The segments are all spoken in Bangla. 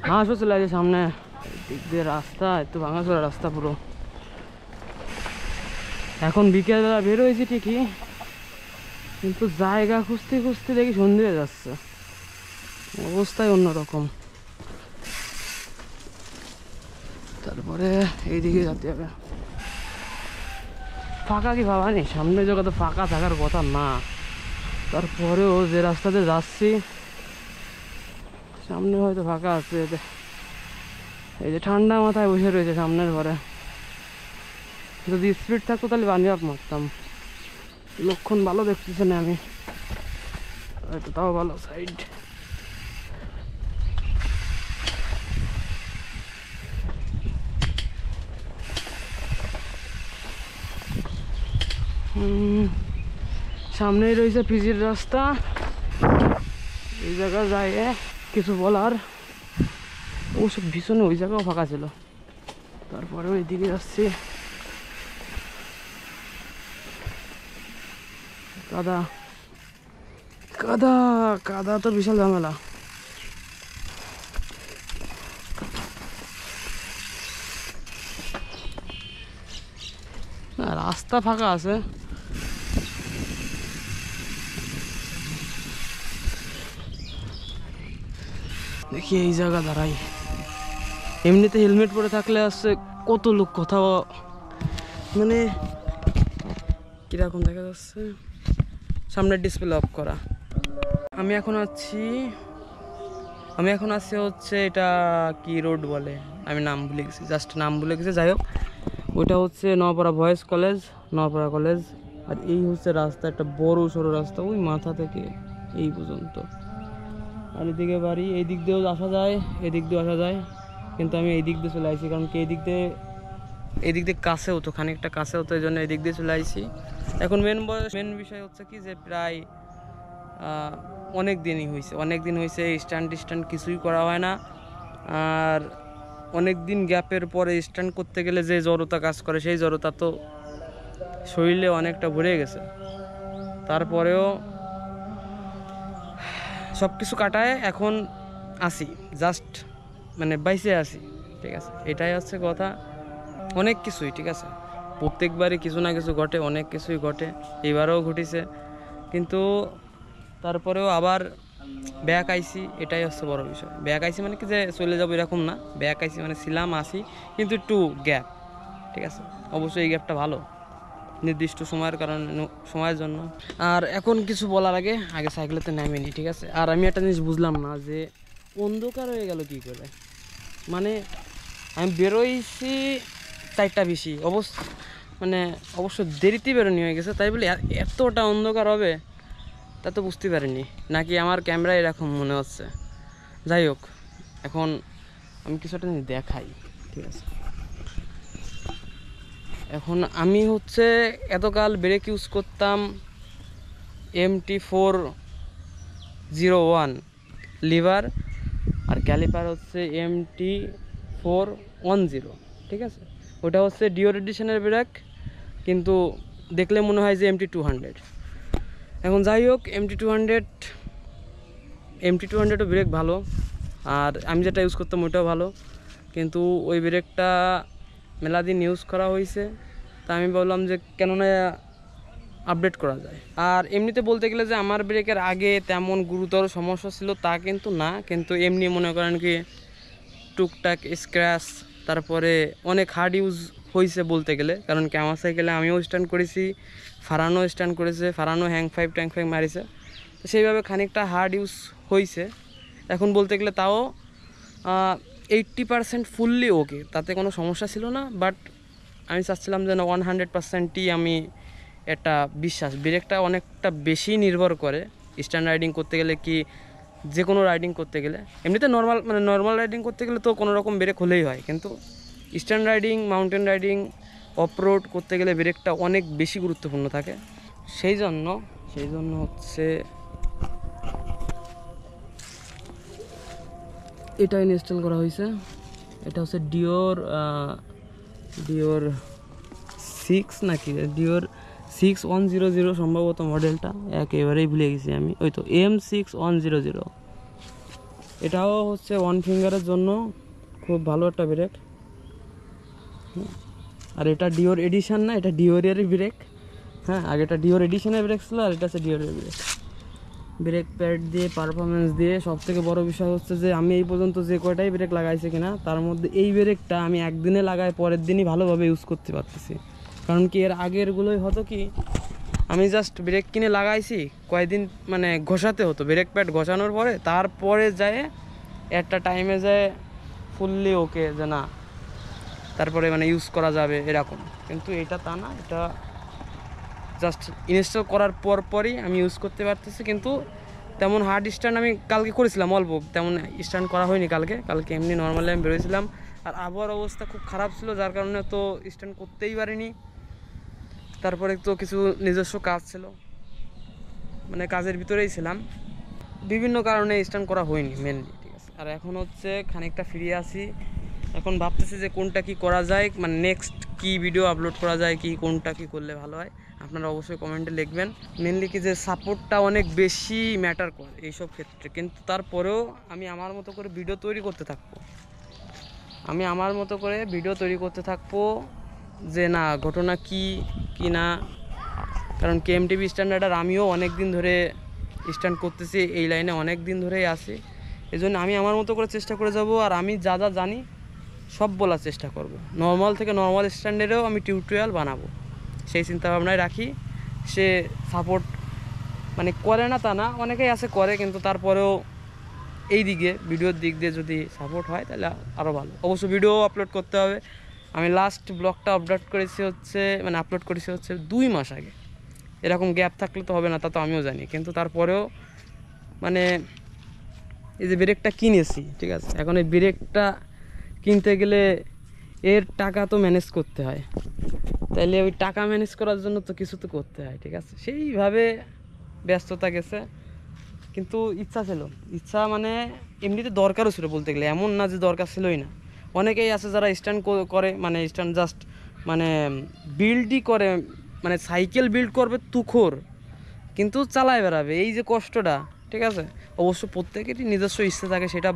হাঁসও চলে আছে সামনে। দিক দিয়ে রাস্তা একটু ভাঙাচোরা রাস্তা পুরো। এখন বিকেলবেলা বের হয়েছি ঠিকই, কিন্তু জায়গা খুঁজতে খুঁজতে দেখি সন্ধে হয়ে যাচ্ছে, অবস্থায় অন্যরকম। তারপরে এইদিকে যেতে হবে। ফাঁকা কি ভাবা নেই, সামনে জায়গা তো ফাঁকা থাকার কথা না, তারপরেও যে রাস্তাতে যাচ্ছি সামনে হয়তো ফাঁকা আছে। এই যে ঠান্ডা মাথায় বসে রয়েছে সামনের ঘরে। যদি স্পিড থাকতো তাহলে বানিয়ে আপ মারতাম। লক্ষণ ভালো দেখতেছে না আমি, হয়তো তাও ভালো সাইড। সামনেই রয়েছে পিজির রাস্তা। এই জায়গা যায় কিছু বলার, অবশ্য ভীষণ ওই জায়গাও ফাঁকা ছিল। তারপরে ওই দিকে যাচ্ছি, কাদা কাদা কাদা তো বিশাল ঝামেলা। না রাস্তা ফাঁকা আছে, দেখি এই জায়গা দাঁড়াই। এমনিতে হেলমেট পরে থাকলে আসছে কত লোক কোথাও, মানে কিরকম দেখা যাচ্ছে সামনের ডিসপ্লে অফ করা। আমি এখন আছি হচ্ছে এটা কি রোড বলে, আমি নাম ভুলে গেছি, জাস্ট নাম ভুলে গেছি। যাই হোক, ওইটা হচ্ছে Naopara boys college, Naopara college. আর এই হচ্ছে রাস্তা, একটা বড় সড়ো রাস্তা, ওই মাথা থেকে এই পর্যন্ত। আর এদিকে বাড়ি, এই দিক দিয়েও আসা যায়, এদিক দিয়েও আসা যায়, কিন্তু আমি এই দিক দিয়ে চলে আসছি, কারণ কি এই দিক দিয়ে কাছে হতো, খানিকটা কাছে হতো, এই জন্য এই দিক দিয়ে চলে আসছি। এখন মেন বিষয় হচ্ছে কি যে প্রায় অনেক দিন হয়েছে স্ট্যান্ড কিছুই করা হয় না। আর অনেক দিন গ্যাপের পরে স্ট্যান্ড করতে গেলে যে জড়তা কাজ করে, সেই জড়তা তো শরীরে অনেকটা ভরে গেছে। তারপরেও সব কিছু কাটায় এখন আসি, জাস্ট মানে বাইসে আসি, ঠিক আছে, এটাই হচ্ছে কথা। অনেক কিছুই ঠিক আছে, প্রত্যেকবারই কিছু না কিছু ঘটে, অনেক কিছুই ঘটে, এবারেও ঘটেছে, কিন্তু তারপরেও আবার ব্যাক আইসি, এটাই হচ্ছে বড় বিষয়। ব্যাক আইসি মানে কি যে চলে যাবো এরকম না, ব্যাক আইসি মানে ছিলাম আসি, কিন্তু একটু গ্যাপ, ঠিক আছে। অবশ্যই এই গ্যাপটা ভালো, নির্দিষ্ট সময়ের জন্য। আর এখন কিছু বলার আগে সাইকেলেতে নামিনি, ঠিক আছে। আর আমি একটা জিনিস বুঝলাম না যে অন্ধকার হয়ে গেল কী করে, মানে আমি বেরোইছি 4টা বেশি, অবশ্য দেরিতে বেরোনি হয়ে গেছে, তাই বলে এতটা অন্ধকার হবে তা তো বুঝতে পারিনি, নাকি আমার ক্যামেরায় এরকম মনে হচ্ছে। যাই হোক, এখন আমি কিছু একটা জিনিস দেখাই, ঠিক আছে। এখন আমি হচ্ছে এতকাল ব্রেক ইউজ করতাম MT401 লিভার, আর ক্যালিপার হচ্ছে MT410, ঠিক আছে। ওটা হচ্ছে ডিওর এডিশনের ব্রেক, কিন্তু দেখলে মনে হয় যে MT200। এখন যাই হোক, MT200ও ব্রেক ভালো, আর আমি যেটা ইউজ করতাম ওইটাও ভালো, কিন্তু ওই ব্রেকটা মেলা দিন ইউজ করা হয়েছে, তা আমি বললাম যে কেননা আপডেট করা যায়। আর এমনিতে বলতে গেলে যে আমার ব্রেকের আগে তেমন গুরুতর সমস্যা ছিল তা কিন্তু না, কিন্তু এমনি মনে করেন কি টুকটাক স্ক্র্যাচ, তারপরে অনেক হার্ড ইউজ হয়েছে বলতে গেলে, কারণ কি আমার সাইকেলে আমিও স্ট্যান্ড করেছি, ফারানও স্ট্যান্ড করেছে, ফারানও হ্যাং ফাইভ মারিছে, তো সেইভাবে খানিকটা হার্ড ইউজ হয়েছে। এখন বলতে গেলে তাও 80% ফুললি ওকে, তাতে কোনো সমস্যা ছিল না। বাট আমি চাচ্ছিলাম যে না 100%ই আমি একটা বিশ্বাস, ব্রেকটা অনেকটা বেশি নির্ভর করে স্ট্যান্ড রাইডিং করতে গেলে, কি যে কোনো রাইডিং করতে গেলে। এমনিতে নর্মাল রাইডিং করতে গেলে তো কোনো রকম ব্রেক হলেই হয়, কিন্তু stand riding, mountain riding, of road করতে গেলে ব্রেকটা অনেক বেশি গুরুত্বপূর্ণ থাকে। সেই জন্য হচ্ছে এটা ইনস্টল করা হয়েছে। এটা হচ্ছে ডিওর 6 নাকি ডিওর 6100 সম্ভবত মডেলটা, একেবারেই ভুলে গেছি আমি, ওই তো M6100। এটাও হচ্ছে ওয়ান ফিঙ্গারের জন্য খুব ভালো একটা ব্রেক। আর এটা ডিওর এডিশন না, এটা ডিওরের ব্রেক। হ্যাঁ, আগেটা ডিওর এডিশনের ব্রেক ছিল, আর এটা হচ্ছে ডিওরের ব্রেক। ব্রেক প্যাড দিয়ে পারফরমেন্স দিয়ে সব থেকে বড় বিষয় হচ্ছে যে আমি এই পর্যন্ত যে কয়টাই ব্রেক লাগাইছি কিনা, তার মধ্যে এই ব্রেকটা আমি একদিনে লাগাই পরের দিনই ভালোভাবে ইউজ করতে পারতেছি। কারণ কি, এর আগেরগুলোই হতো কি, আমি জাস্ট ব্রেক কিনে লাগাইছি, কয়েকদিন মানে ঘষাতে হতো, ব্রেক প্যাড ঘষানোর পরে তারপরে যায় একটা টাইমে যায় ফুললি ওকে যে না, তারপরে মানে ইউজ করা যাবে এরকম। কিন্তু এটা তা না, এটা জাস্ট ইনস্টল করার পরই আমি ইউজ করতে পারতেছি। কিন্তু তেমন হার্ড স্ট্যান্ড আমি কালকে করেছিলাম, অল্প, তেমন স্ট্যান্ড করা হয়নি কালকে এমনি নর্মালি আমি বেরোয়েছিলাম। আর আবহাওয়ার অবস্থা খুব খারাপ ছিল, যার কারণে তো স্ট্যান্ড করতেই পারিনি। তারপরে তো কিছু নিজস্ব কাজ ছিল, মানে কাজের ভিতরেই ছিলাম, বিভিন্ন কারণে স্ট্যান্ড করা হয়নি মেনলি, ঠিক আছে। আর এখন হচ্ছে খানিকটা ফিরে আসি, এখন ভাবতেছি যে কোনটা কি করা যায়, মানে নেক্সট কি ভিডিও আপলোড করা যায়, কি কোনটা কি করলে ভালো হয়, আপনারা অবশ্যই কমেন্টে লিখবেন। মেনলি কি যে সাপোর্টটা অনেক বেশি ম্যাটার করে এইসব ক্ষেত্রে, কিন্তু তারপরেও আমি আমার মতো করে ভিডিও তৈরি করতে থাকবো, যে না ঘটনা কি কি না। কারণ কেএমটিভি স্ট্যান্ডার্ড আমিও অনেক দিন ধরে স্ট্যান্ড করতেছি, এই লাইনে অনেক দিন ধরেই আসি। এই জন্য আমি আমার মতো করে চেষ্টা করে যাব, আর আমি যা যা জানি সব বলার চেষ্টা করব। নর্মাল থেকে নর্মাল স্ট্যান্ডার্ডেও আমি টিউটোরিয়াল বানাবো, সেই চিন্তাভাবনায় রাখি। সে সাপোর্ট মানে করে না তা না, অনেকেই আছে করে, কিন্তু তারপরেও এই দিকে ভিডিওর দিক দিয়ে যদি সাপোর্ট হয় তাহলে আরও ভালো। অবশ্য ভিডিও আপলোড করতে হবে। আমি লাস্ট ব্লগটা আপলোড করেছি হচ্ছে 2 মাস আগে। এরকম গ্যাপ থাকলে তো হবে না, তা তো আমিও জানি, কিন্তু তারপরেও মানে এই যে ব্রেকটা কিনেছি, ঠিক আছে, এখন এই ব্রেকটা কিনতে গেলে এর টাকা তো ম্যানেজ করতে হয়, তাইলে ওই টাকা ম্যানেজ করার জন্য তো কিছু তো করতে হয়, ঠিক আছে। সেইভাবে ব্যস্ততা গেছে, কিন্তু ইচ্ছা মানে এমনিতে দরকারও ছিল বলতে গেলে, এমন না যে দরকার ছিলই না। অনেকেই আছে যারা স্ট্যান্ড করে, মানে স্ট্যান্ড জাস্ট মানে বিল্ডই করে, মানে সাইকেল বিল্ড করবে তুখোর, কিন্তু চালায় বেড়াবে, এই যে কষ্টটা, ঠিক আছে। অবশ্য প্রত্যেকেরই নিজস্ব ইচ্ছা থাকে, সেটা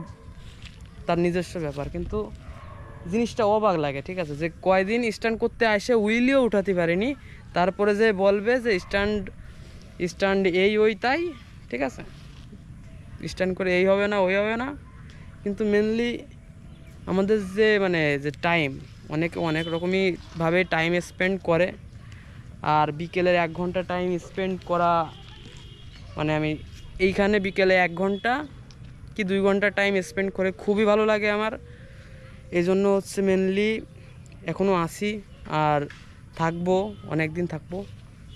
তার নিজস্ব ব্যাপার, কিন্তু জিনিসটা অবাক লাগে, ঠিক আছে, যে কয়দিন স্ট্যান্ড করতে আসে উইলিও উঠাতে পারেনি, তারপরে যে বলবে যে স্ট্যান্ড এই ওই তাই, ঠিক আছে, স্ট্যান্ড করে এই হবে না ওই হবে না। কিন্তু মেনলি আমাদের যে মানে যে টাইম, অনেকে অনেক রকমইভাবে টাইম স্পেন্ড করে, আর বিকেলের 1 ঘন্টা টাইম স্পেন্ড করা, মানে আমি এইখানে বিকেলে 1 ঘন্টা কি 2 ঘন্টা টাইম স্পেন্ড করে খুবই ভালো লাগে আমার। এই জন্য হচ্ছে মেনলি এখনও আসি, আর থাকবো, অনেক দিন থাকবো,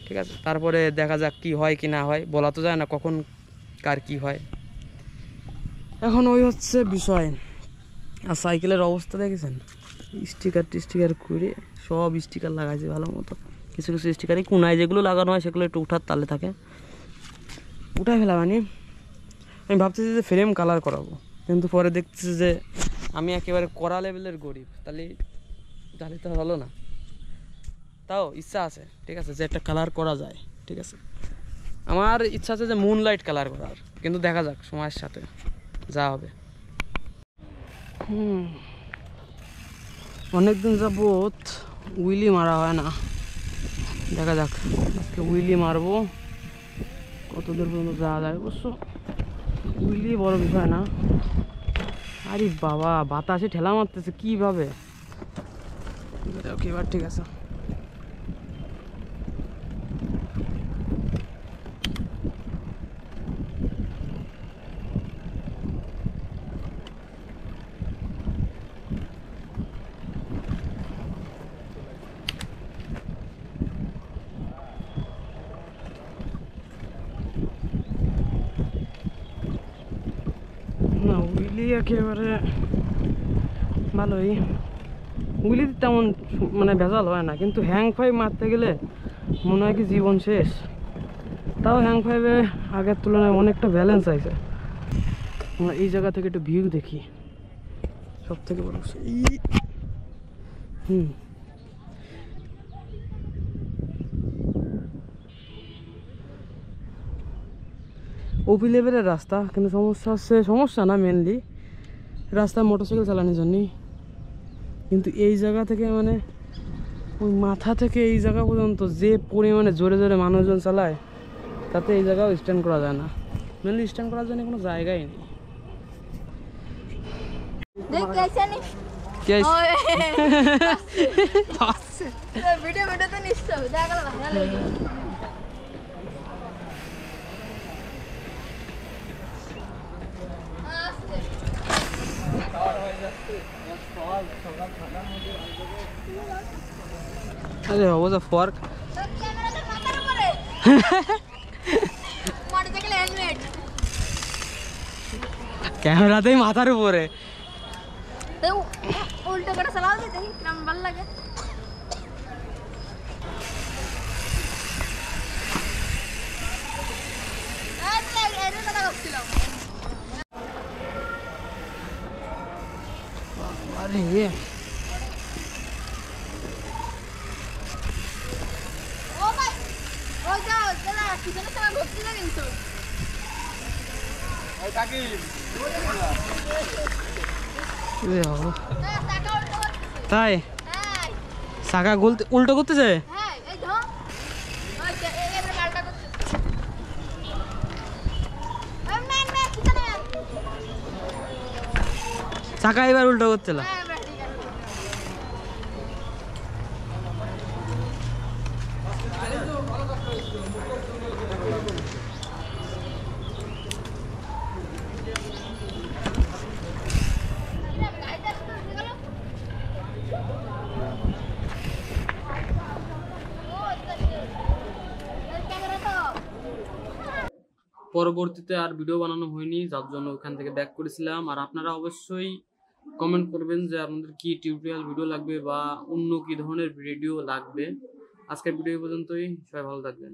ঠিক আছে। তারপরে দেখা যাক কি হয় কি না হয়, বলা তো যায় না কখন কার কি হয়। এখন ওই হচ্ছে বিষয়। আর সাইকেলের অবস্থা দেখেছেন, স্টিকার করে সব স্টিকার লাগাইছে ভালো মতো। কিছু স্টিকারই কোনায় যেগুলো লাগানো হয় সেগুলো একটু উঠার তালে থাকে, উঠাই ফেলা মানে। আমি ভাবতেছি যে ফ্রেম কালার করাবো, কিন্তু পরে দেখতেছি যে আমি একেবারে কড়া লেভেলের গরিব, তাহলে তো হলো না। তাও ইচ্ছা আছে, ঠিক আছে, যে একটা কালার করা যায়, ঠিক আছে। আমার ইচ্ছা আছে যে মুনলাইট কালার করার, কিন্তু দেখা যাক সময়ের সাথে যা হবে। অনেকদিন যাবত উইলি মারা হয় না, দেখা যাক আজকে উইলি মারবো, কত দূর পর্যন্ত যাওয়া যায়। অবশ্য উইলি বড় বিষয় না। আরে বাবা, বাতাসে ঠেলা মারতেছে কিভাবে। ওকে, এবার ঠিক আছে। না, উইলি একেবারে ভালোই, উইলি তেমন মানে ভেজাল হয় না, কিন্তু হ্যাং ফাইভ মারতে গেলে মনে হয় কি জীবন শেষ। তাও হ্যাং ফাইভে আগের তুলনায় অনেকটা ব্যালেন্স আছে। আমরা এই জায়গা থেকে একটু ভিউ দেখি, সব থেকে বড় ওপি লেভেলের রাস্তা, কিন্তু সমস্যা হচ্ছে, সমস্যা না মেনলি রাস্তা মোটরসাইকেল চালানোর জন্যই। কিন্তু এই জায়গা থেকে মানে ওই মাথা থেকে এই জায়গা পর্যন্ত যে পরিমাণে জোরে জোরে মানুষজন চালায়, তাতে এই জায়গাও স্ট্যান্ড করা যায় না। মেনলি স্ট্যান্ড করার জন্য কোনো জায়গাই নেই। अरे वो जो फर्क ক্যামেরাতেই মাথার উপরে উল্টো করে চালাও দেখি কেমন ভালো লাগে। আরে ও ভাই ওই যাও দাদা পিছনে চালা ঘুরতে না কিন্তু এই কাকি তাই হ্যাঁ চাকা উল্টো করতেছে। হ্যাঁ এই ধর ওই যে এবারে পাল্টা করতে ম্যান ম্যান পিছনে চাকা এবার উল্টো করছিল। হ্যাঁ ঠিক আছে পরবর্তীতে আর ভিডিও বানানো হয়নি, যার জন্য ওখান থেকে ব্যাক করেছিলাম। আর আপনারা অবশ্যই কমেন্ট করবেন যে আপনাদের কি টিউটোরিয়াল ভিডিও লাগবে বা অন্য কি ধরনের ভিডিও লাগবে। আজকের ভিডিও পর্যন্তই, সবাই ভালো থাকবেন।